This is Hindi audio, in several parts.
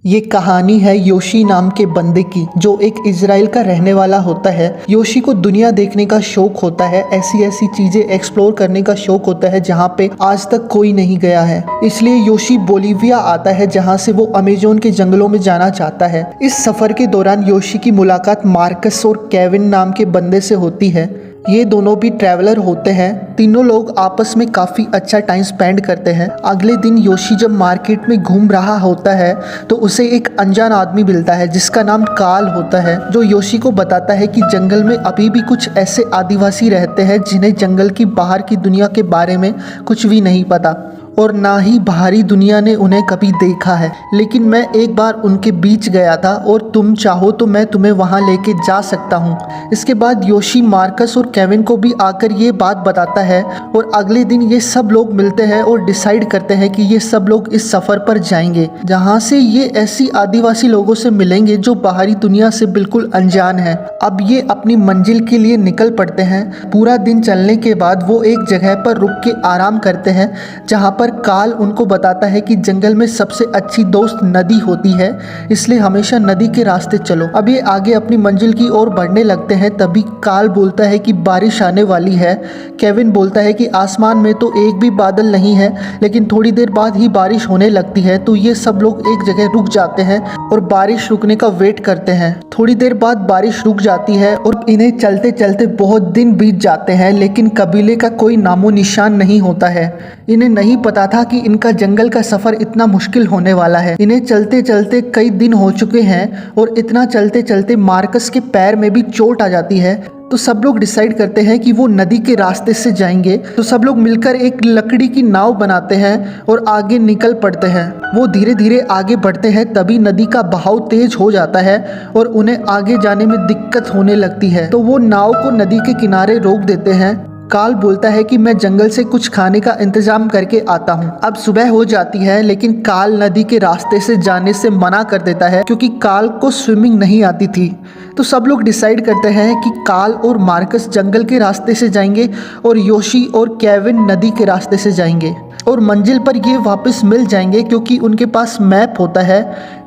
ये कहानी है योशी नाम के बंदे की, जो एक इजराइल का रहने वाला होता है। योशी को दुनिया देखने का शौक होता है, ऐसी ऐसी चीजें एक्सप्लोर करने का शौक होता है जहाँ पे आज तक कोई नहीं गया है। इसलिए योशी बोलीविया आता है, जहाँ से वो अमेजोन के जंगलों में जाना चाहता है। इस सफर के दौरान योशी की मुलाकात मार्कस और केविन नाम के बंदे से होती है। ये दोनों भी ट्रैवलर होते हैं। तीनों लोग आपस में काफ़ी अच्छा टाइम स्पेंड करते हैं। अगले दिन योशी जब मार्केट में घूम रहा होता है तो उसे एक अनजान आदमी मिलता है जिसका नाम काल होता है, जो योशी को बताता है कि जंगल में अभी भी कुछ ऐसे आदिवासी रहते हैं जिन्हें जंगल की बाहर की दुनिया के बारे में कुछ भी नहीं पता और ना ही बाहरी दुनिया ने उन्हें कभी देखा है। लेकिन मैं एक बार उनके बीच गया था और तुम चाहो तो मैं तुम्हें वहां लेके जा सकता हूं। इसके बाद योशी मार्कस और केविन को भी आकर ये बात बताता है और अगले दिन ये सब लोग मिलते हैं और डिसाइड करते हैं कि ये सब लोग इस सफ़र पर जाएंगे जहाँ से ये ऐसी आदिवासी लोगों से मिलेंगे जो बाहरी दुनिया से बिल्कुल अनजान है। अब ये अपनी मंजिल के लिए निकल पड़ते हैं। पूरा दिन चलने के बाद वो एक जगह पर रुक के आराम करते हैं जहाँ पर काल उनको बताता है कि जंगल में सबसे अच्छी दोस्त नदी होती है, इसलिए हमेशा नदी के रास्ते चलो। अब ये आगे अपनी मंजिल की ओर बढ़ने लगते हैं। तभी काल बोलता है कि बारिश आने वाली है। केविन बोलता है कि आसमान में तो एक भी बादल नहीं है, लेकिन थोड़ी देर बाद ही बारिश होने लगती है। तो ये सब लोग एक जगह रुक जाते हैं और बारिश रुकने का वेट करते हैं। थोड़ी देर बाद बारिश रुक जाती है और इन्हें चलते चलते बहुत दिन बीत जाते हैं, लेकिन कबीले का कोई नामो निशान नहीं होता है। इन्हें नहीं पता था कि इनका जंगल का सफर इतना मुश्किल होने वाला है। इन्हें चलते चलते कई दिन हो चुके हैं और इतना चलते चलते मार्कस के पैर में भी चोट आ जाती है। तो सब लोग डिसाइड करते हैं कि वो नदी के रास्ते से जाएंगे। तो सब लोग मिलकर एक लकड़ी की नाव बनाते हैं और आगे निकल पड़ते हैं। वो धीरे धीरे आगे बढ़ते हैं, तभी नदी का बहाव तेज हो जाता है और उन्हें आगे जाने में दिक्कत होने लगती है। तो वो नाव को नदी के किनारे रोक देते हैं। काल बोलता है कि मैं जंगल से कुछ खाने का इंतजाम करके आता हूँ। अब सुबह हो जाती है, लेकिन काल नदी के रास्ते से जाने से मना कर देता है क्योंकि काल को स्विमिंग नहीं आती थी। तो सब लोग डिसाइड करते हैं कि काल और मार्कस जंगल के रास्ते से जाएंगे और योशी और केविन नदी के रास्ते से जाएंगे और मंजिल पर ये वापस मिल जाएंगे क्योंकि उनके पास मैप होता है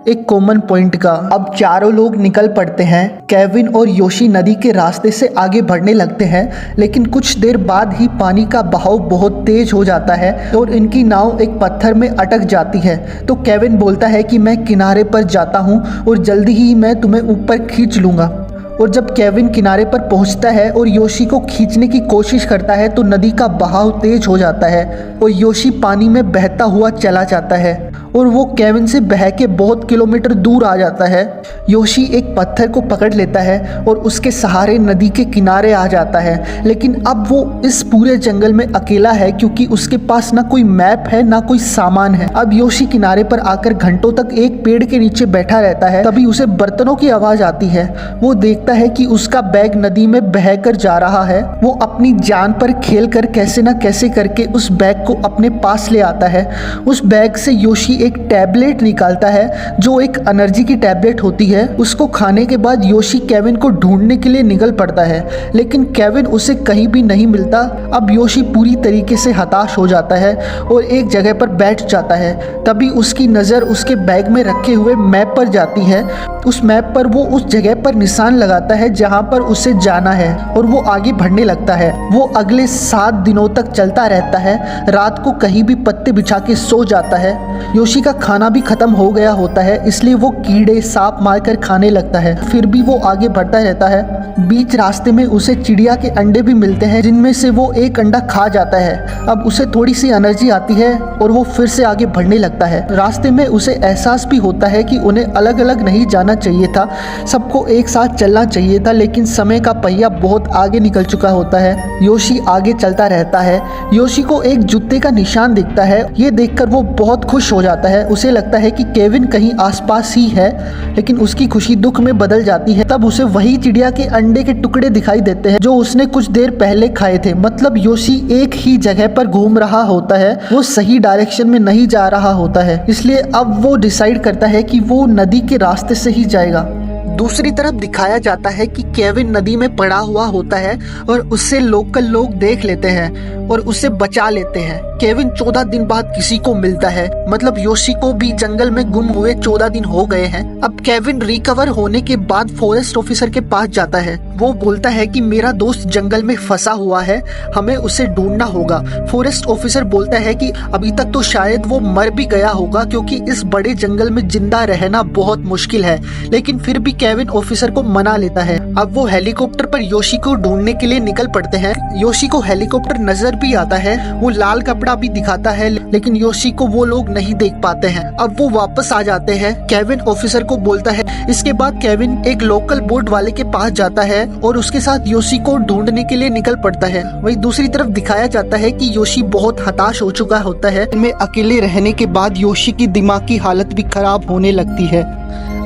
एक कॉमन पॉइंट का। अब चारों लोग निकल पड़ते हैं। केविन और योशी नदी के रास्ते से आगे बढ़ने लगते हैं, लेकिन कुछ देर बाद ही पानी का बहाव बहुत तेज हो जाता है और इनकी नाव एक पत्थर में अटक जाती है। तो केविन बोलता है कि मैं किनारे पर जाता हूँ और जल्दी ही मैं तुम्हें ऊपर खींच लूँगा। और जब केविन किनारे पर पहुंचता है और योशी को खींचने की कोशिश करता है तो नदी का बहाव तेज हो जाता है और योशी पानी में बहता हुआ चला जाता है और वो केविन से बह के बहुत किलोमीटर दूर आ जाता है। योशी एक पत्थर को पकड़ लेता है और उसके सहारे नदी के किनारे आ जाता है, लेकिन अब वो इस पूरे जंगल में अकेला है क्योंकि उसके पास ना कोई मैप है ना कोई सामान है। अब योशी किनारे पर आकर घंटों तक एक पेड़ के नीचे बैठा रहता है। तभी उसे बर्तनों की आवाज आती है। वो देखता है कि उसका बैग नदी में बहकर जा रहा है। वो अपनी जान पर खेलकर कैसे ना कैसे करके उस बैग को अपने पास ले आता है। उस बैग से योशी एक टैबलेट निकालता है जो एक एनर्जी की टैबलेट होती है। उसको खाने के बाद योशी केविन को ढूंढने के लिए निकल पड़ता है, लेकिन केविन उसे कहीं भी नहीं मिलता। अब योशी पूरी तरीके से हताश हो जाता है और एक जगह पर बैठ जाता है। तभी उसकी नज़र उसके बैग में रखे हुए मैप पर जाती है। उस मैप पर वो उस जगह पर निशान लगाता है जहाँ पर उसे जाना है और वो आगे बढ़ने लगता है। वो अगले 7 दिनों तक चलता रहता है। रात को कहीं भी पत्ते बिछा के सो जाता है। योशी का खाना भी खत्म हो गया होता है, इसलिए वो कीड़े सांप मारकर खाने लगता है। फिर भी वो आगे बढ़ता रहता है। बीच रास्ते में उसे चिड़िया के अंडे भी मिलते हैं, जिनमें से वो एक अंडा खा जाता है। अब उसे थोड़ी सी एनर्जी आती है और वो फिर से आगे बढ़ने लगता है। रास्ते में उसे एहसास भी होता है कि उन्हें अलग अलग नहीं जाना चाहिए था, सबको एक साथ चलना चाहिए था, लेकिन समय का पहिया बहुत आगे निकल चुका होता है। योशी आगे चलता रहता है। योशी को एक जूते का निशान दिखता है। ये देखकर वो बहुत खुश हो जाता है। उसे लगता है कि केविन कहीं आसपास ही है, लेकिन उसकी खुशी दुख में बदल जाती है। तब उसे वही चिड़िया के अंडे के टुकड़े दिखाई देते हैं जो उसने कुछ देर पहले खाए थे। मतलब योशी एक ही जगह पर घूम रहा होता है, वो सही डायरेक्शन में नहीं जा रहा होता है। इसलिए अब वो डिसाइड करता है कि वो नदी के रास्ते से ही जाएगा। दूसरी तरफ दिखाया जाता है कि केविन नदी में पड़ा हुआ होता है और उससे लोकल लोग देख लेते हैं और उसे बचा लेते हैं। केविन 14 दिन बाद किसी को मिलता है, मतलब योशी को भी जंगल में गुम हुए 14 दिन हो गए हैं। अब केविन रिकवर होने के बाद फॉरेस्ट ऑफिसर के पास जाता है। वो बोलता है कि मेरा दोस्त जंगल में फंसा हुआ है, हमें उसे ढूंढना होगा। फॉरेस्ट ऑफिसर बोलता है कि अभी तक तो शायद वो मर भी गया होगा क्योंकि इस बड़े जंगल में जिंदा रहना बहुत मुश्किल है, लेकिन फिर भी केविन ऑफिसर को मना लेता है। अब वो हेलीकॉप्टर पर योशी को ढूंढने के लिए निकल पड़ते हैं। योशी को हेलीकॉप्टर नजर भी आता है, वो लाल कपड़ा भी दिखाता है, लेकिन योशी को वो लोग नहीं देख पाते हैं। अब वो वापस आ जाते हैं। केविन ऑफिसर को बोलता है। इसके बाद केविन एक लोकल बोट वाले के पास जाता है और उसके साथ योशी को ढूंढने के लिए निकल पड़ता है। वहीं दूसरी तरफ दिखाया जाता है कि योशी बहुत हताश हो चुका होता है। में अकेले रहने के बाद योशी की दिमाग की हालत भी खराब होने लगती है।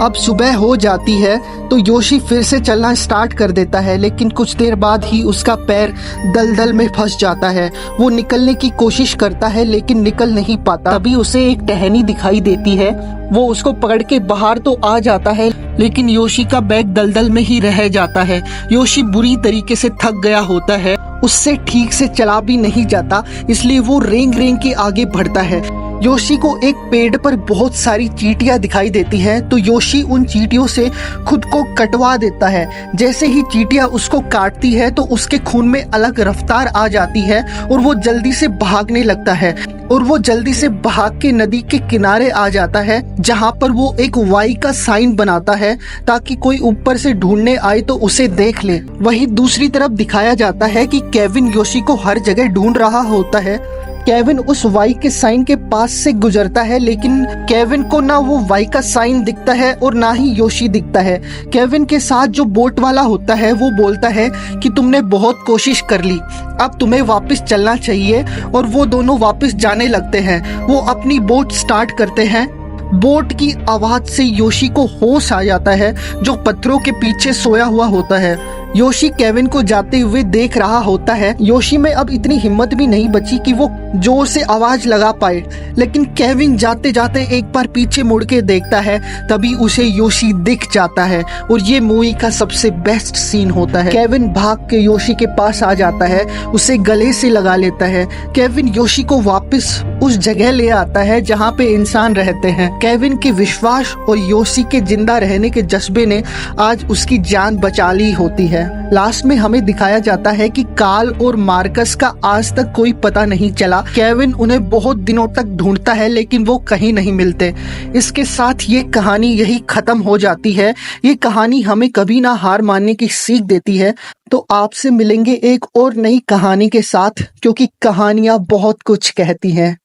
अब सुबह हो जाती है तो योशी फिर से चलना स्टार्ट कर देता है, लेकिन कुछ देर बाद ही उसका पैर दलदल में फंस जाता है। वो निकलने की कोशिश करता है लेकिन निकल नहीं पाता। तभी उसे एक टहनी दिखाई देती है। वो उसको पकड़ के बाहर तो आ जाता है, लेकिन योशी का बैग दलदल में ही रह जाता है। योशी बुरी तरीके से थक गया होता है, उससे ठीक से चला भी नहीं जाता, इसलिए वो रेंग रेंग के आगे बढ़ता है। योशी को एक पेड़ पर बहुत सारी चींटियां दिखाई देती हैं, तो योशी उन चींटियों से खुद को कटवा देता है। जैसे ही चींटियां उसको काटती है तो उसके खून में अलग रफ्तार आ जाती है और वो जल्दी से भागने लगता है और वो जल्दी से भाग के नदी के किनारे आ जाता है, जहाँ पर वो एक वाई का साइन बनाता है ताकि कोई ऊपर से ढूंढने आए तो उसे देख ले। वहीं दूसरी तरफ दिखाया जाता है कि केविन योशी को हर जगह ढूंढ रहा होता है। केविन उस वाई के साइन के पास से गुजरता है, लेकिन केविन को ना वो वाई का साइन दिखता है और ना ही योशी दिखता है। केविन के साथ जो बोट वाला होता है वो बोलता है कि तुमने बहुत कोशिश कर ली, अब तुम्हें वापस चलना चाहिए, और वो दोनों वापस जाने लगते हैं। वो अपनी बोट स्टार्ट करते हैं। बोट की आवाज से योशी को होश आ जाता है, जो पत्थरों के पीछे सोया हुआ होता है। योशी केविन को जाते हुए देख रहा होता है। योशी में अब इतनी हिम्मत भी नहीं बची कि वो जोर से आवाज लगा पाए, लेकिन केविन जाते जाते एक बार पीछे मुड़ के देखता है, तभी उसे योशी दिख जाता है और ये मूवी का सबसे बेस्ट सीन होता है। केविन भाग के योशी के पास आ जाता है, उसे गले से लगा लेता है। केविन योशी को वापस उस जगह ले आता है जहाँ पे इंसान रहते हैं। केविन के विश्वास और योशी के जिंदा रहने के जज्बे ने आज उसकी जान बचा ली होती है। लास्ट में हमें दिखाया जाता है कि कार्ल और मार्कस का आज तक कोई पता नहीं चला। केविन उन्हें बहुत दिनों तक ढूंढता है, लेकिन वो कहीं नहीं मिलते। इसके साथ ये कहानी यही खत्म हो जाती है। ये कहानी हमें कभी ना हार मानने की सीख देती है। तो आपसे मिलेंगे एक और नई कहानी के साथ, क्योंकि कहानियां बहुत कुछ कहती हैं।